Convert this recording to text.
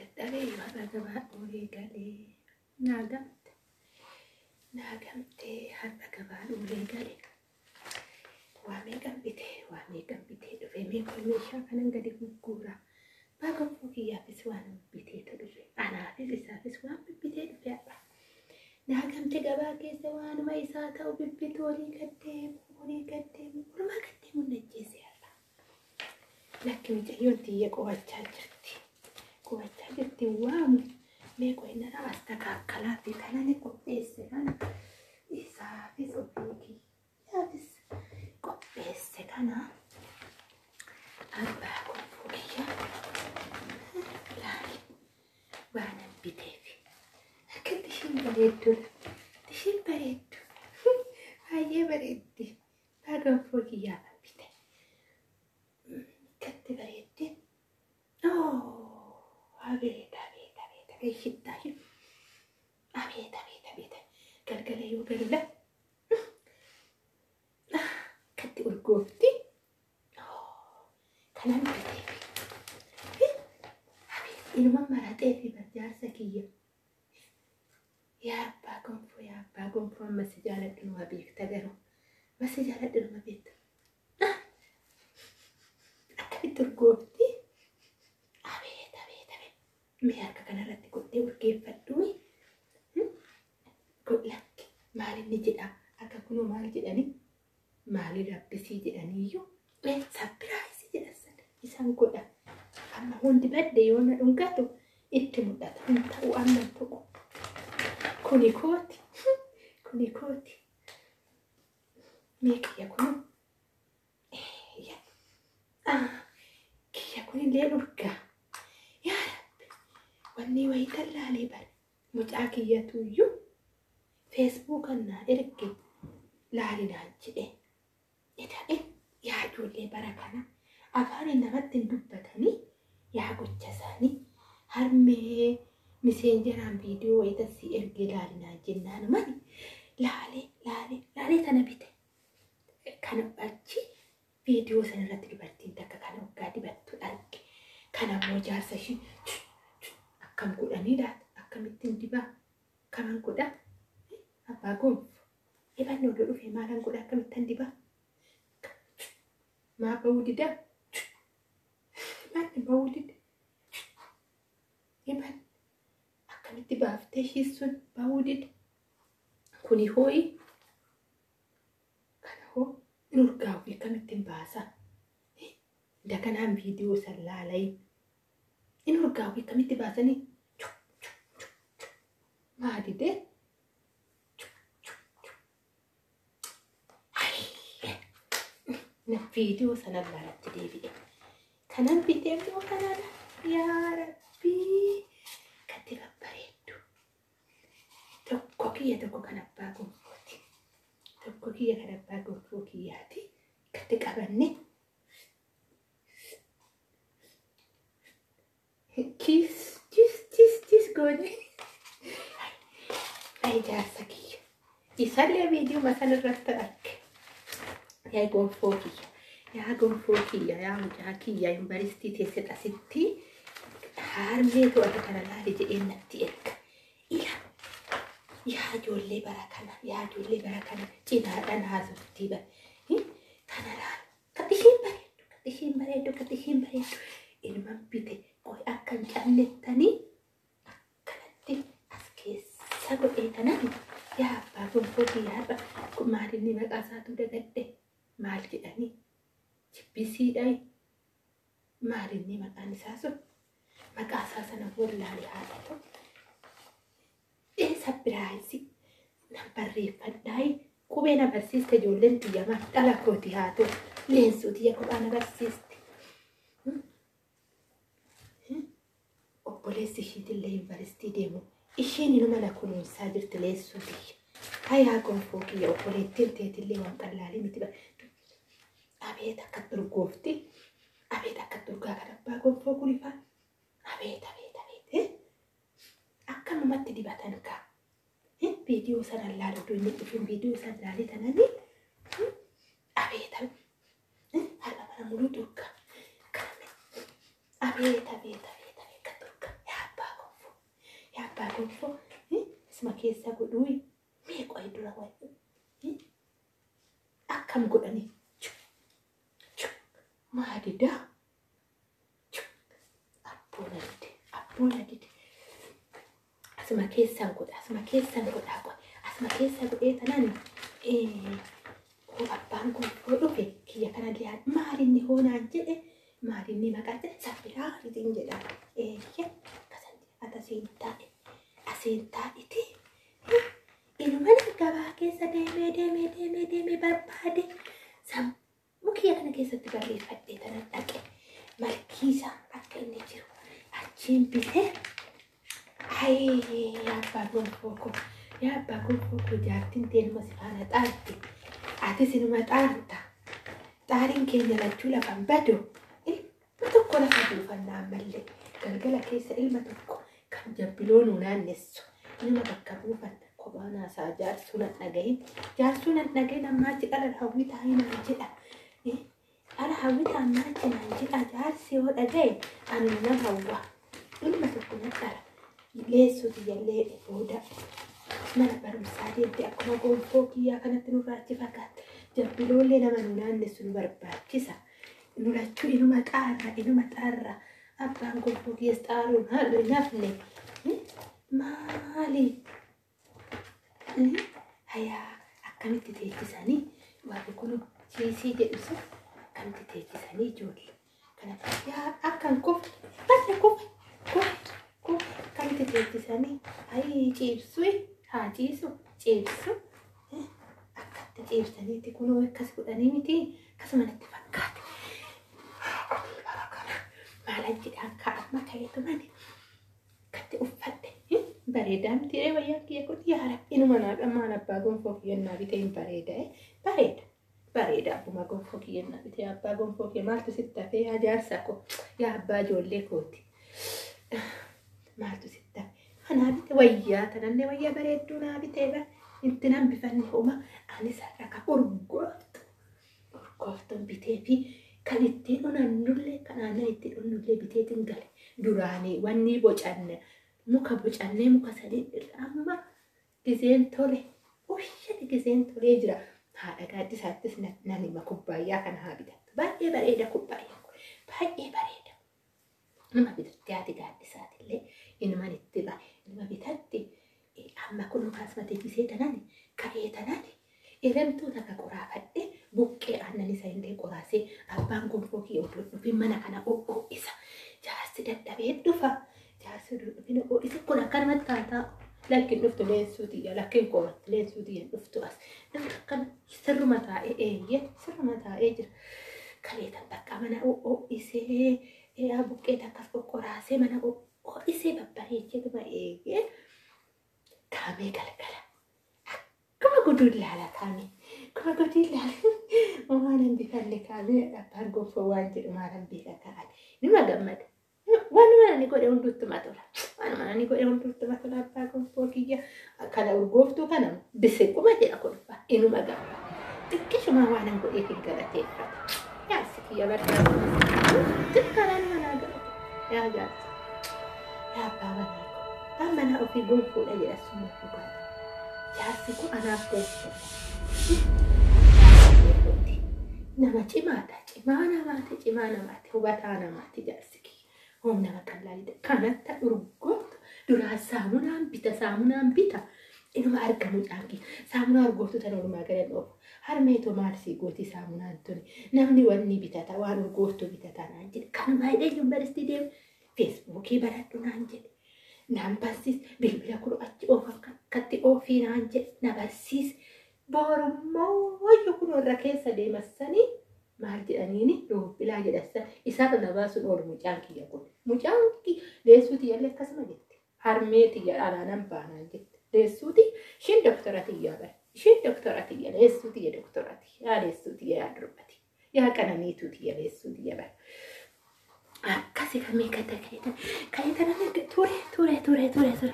dadhabee warra gabaa oolee galee naagamtee har'a gabaan oolee galee waa meeqan bitee dhufee meeshaa kanan gadi gurgura baagafuu kiyyaafis waan biteetu dhufe anaafis isaafis waan bitee dhufe har'a naagamtee gabaa keessa waanuma isaa ta'u bibbitu olii gaddeemu ormaa gaddeemu najjeese har'a lakki mucayyoon tiyya qubachaa jirti waamu meeqo innara astakakkalaatti kanani qopheesse kana isaafis ofii kiyyaafis qopheesse kana abbaa gonfoo kiyya laali waan biteefi akkatti ishiin bareeddu baay'ee bareeddi abbaa gonfoo kiyyaa bite akkatti bareeddi abeeta keeshitaashi abeeta galgala yoo galla akkatti urgoofti kanan biteefi ilma maraxeefi barjaarsa kiyya yaa abbaa gonfoo ammasi jaaladhu numa beekta garuu masi jaaladhu numa beekta akkamitti urgoofti mee harka kanarratti godhee urgeeffadhuumi godhakki maalinni jedha akka kunoo maal jedhani maali rabbisii jedhaniiyyuu sappiraayisii jedhasan isaan godha amma hundi badde yoo na dhungatu itti mul'ata hin ta'u amma tuqu kuni kooti mee kiyya kun illee dhurgaa wanni wayitan laalee bare mucaa kiyyatuuyyuu feesbuukan naa erge laalinaan jedhe eda'e yaa ijoollee bara kana afaan namatti hin dubbatanii yaa gocha isaanii harmee miseenjeraan viidiyoo wayitasii erge laalinaan jennaan mani laalee tana bite kana achi viidiyoo sanarratti dubartiin takka kana waggaa dibattu arge kanammoo jaarsa ishii akkam godhaniidhaat akkamittiin dibaa kaman godha abbaa gonfoo ibannoo dhufe maalan godha akkamittan dibaa maa ba'uu didaa maanni ba'uu dida iban akkamitti baaftee shiisun ba'uu dida kuni hoo'i kana hoo in urgaa'u akkamittiin baasaa dakanaan viidiyoo san laalayi in urgaa'u akkamitti baasanii maadide na viidiyoo sana laalatti deebi'e kanan bitee immoo kanaadha yaa rabbii katti babbareeddu tokko kan abbaa gonfooti tokko kan abbaa gonfoo kiyyaati katti qabanne Kiss goone. Ay jaarsa kiyya. Isallee viidiyoo masanirratti arge. Yaa gonfoo kiyya yaa mucaa kiyya yuunivarsiitii teesse asitti harmee to'atu kana laali jedhee natti erga. Yaa ijoollee bara kana cinaadhaan haasoftii bara. Kana laali. Kan ishiin bareeddu. Ilman bite. Akkan callettanii akkanatti as keessa godhee kanaan yaa abbaa gonfoo kiyyaadha maalinni maqaa isaatu dagadhe maal jedhanii jibbisiidhayi maalinni maqaan isaa sun maqaa isaa sana wallaalee haadhatu sappiraayisii nan barreeffadhaayi qubee na barsiiste ijoolleen xiyyamaa dhala kooti haa ta'u leensuu xiyya kophaa na barsiiste. Obboleessi ishiitillee yuunivarsiitii deemu isheen inuma na kunuunsaa jirti leessuuti hayaa gonfoo kiyya obboleettiin teetillee waan qallaalee miti abeet akka durgoofti abeet akka durgaa kan abbaa gonfoo kunifaa abeet akkanumatti dibatan kaa viidiyoo sana laalu inni dhufin viidiyoo sana laalee tananii abeet har'a mana muluu durgaa Katurka yaa abbaa gonfoo isma keessa godhuui mee qo'i dura wayi akkam godhanii maalidaa abboona dide asma keessan godhaa qo'i asma keessa godhee tanaan abbaan gonfoo dhufe kiyya kana liyaan maalinni hoonaan jedhe maalinni maqaa jedhe sabbiraa isin jedha kasan asiin taa'iti inuman gabaa keessa deemee barbaade sammuu kiyya kana keessatti barreeffadhee tanan dhaqe malkiisa akka inni jiru achiin bitee yaa abbaa gonfoo ko jaartiin teenuma si faana xaarti ati sinuma xaarta xaariin keenya lachuu lafan badu ilma tokko lafa buufannaa mallee galgala keessa ilma tokko kan jabbiloonu naannessu ilma bakka buufanna kophaa naasaa jaarsuu nan dhagahin ammaachi dhala hawwii taa'inaan jedha dhala hawwii taa'inaan jedha jaarsi yoo dhagahe ani nan hawwa ilma tokko nan dhala leessuuti jallee booda mana barumsaa deemte akkuma gonfoo kiyyaa kanatti nurraachi fakkaata jabbiloollee nama nu naannessu nu barbaachisa nu lachuu inuma xaarra abbaan gonfoo kiyyaas xaaruun haallu hin hafne maali hayaa akkamitti teechisanii warri kun ciisii jedhusu akkamitti teechisanii ijoollee kanatti yaa akkan kufe akkamitti teechisanii ciibsuu haa ciibsu akkatti ciibsaniiti kunoo akkas godhanii miti akkasuma natti fakkaate maalan jedhaan kaa'ama kayetumani akkatti uffadhe bareedaa miti wayyaa kiyya kun yaa rabbi inuma naaqamaan abbaa gonfoo kiyyannaa bitee hin bareeda abbuma gonfoo kiyyannaa bitee abbaa gonfoo kiyya maaltu sitti hafee yaa jaarsa ko yaa abbaa ijoollee kooti maaltu sitti hafee anaa bite wayyaa tananne wayyaa bareedduu naa bitee inti nan bifanne homa anis har'a urgooftuun bitee fi kan ittiin dhunannullee kan aannan ittiin dhunnullee biteetiin gale duraanii wanni bocanne muka bocannee muka sadii amma giseen tole giseen tolee jira haadha gaaddisaattis nan hima kubbaayyaa kana haa bitattu baay'ee bareeda kubbaayyaa baay'ee bareeda nama bitatti haati gaaddisaatillee inuman itti ilma bitatti amma kun kaasmatee gisee tanani ka'ee tanani elemtuu takka qoraafadhe buqqee aannan isa illee qoraasee abbaan gonfoo kiyya oduu dhufi mana kana isa jaarsi dadhabee dhufa jaarsi dhufina isa kun akkanumatti taataa lakkin dhuftu leensuutiyya lakkin qoomatti leensuutiyya dhuftu as namni akkan sirruma taa'ee jira kaleetan bakka mana isee buqqee takkas qoqqoraasee mana isee babbareechituma eegee kaamee galgala akkuma goduu ilaala kaamee waan hin bifanne kaamee abbaan gonfoo waan jedhu maalan beeka ka'an nima gammada waan mana ni godhe hunduuttuma tola abbaa gonfoo kiyya kana urgooftuu kana bisiquma jedha kolfa inuma gammada xiqqishuma waan hin godheef hin galateeffata yaasi kiyya barraa xiqqalaan manaa galate yaa jaarsa yaa abbaa manaa mana ofii gonfoodha jedha summa dhugaadha jaarsi kun anaaf gonfoo nama cimaa namaati hubataa namaati jaarsi kiyya humna makallaalidha kanatti urgooftu duraan saamunaan bita inuma argamu caanki saamunaa urgooftu tan oolumaa galan oofu harmeetoo maarsii gooti saamunaan tuni namni wanni bitata waan urgooftu bitata naan jedhe kanuma hidhee yuunivarsiitii deemu feesbuukii baradhu naan jedhe naan barsiis bilbila kudhu achi oofan katti oofii naan jedhe na barsiis boorummoo kun warra keessa deemassanii maal jedhaniini doobbilaa jedhassan isaa kana baasuun oolu mucaan kiyya kun mucaanki leessuuti jallee akkasuma jette harmeeti jedhanaan baanaan jette leessuuti ishiin doktoratiyyaa bare ishiin doktoratiyya leessuuti ya doktorati yaa leessuuti yaa durbati yaa qananiituuti ya leessuuti ya bare akkasi kamee kata kayetan ture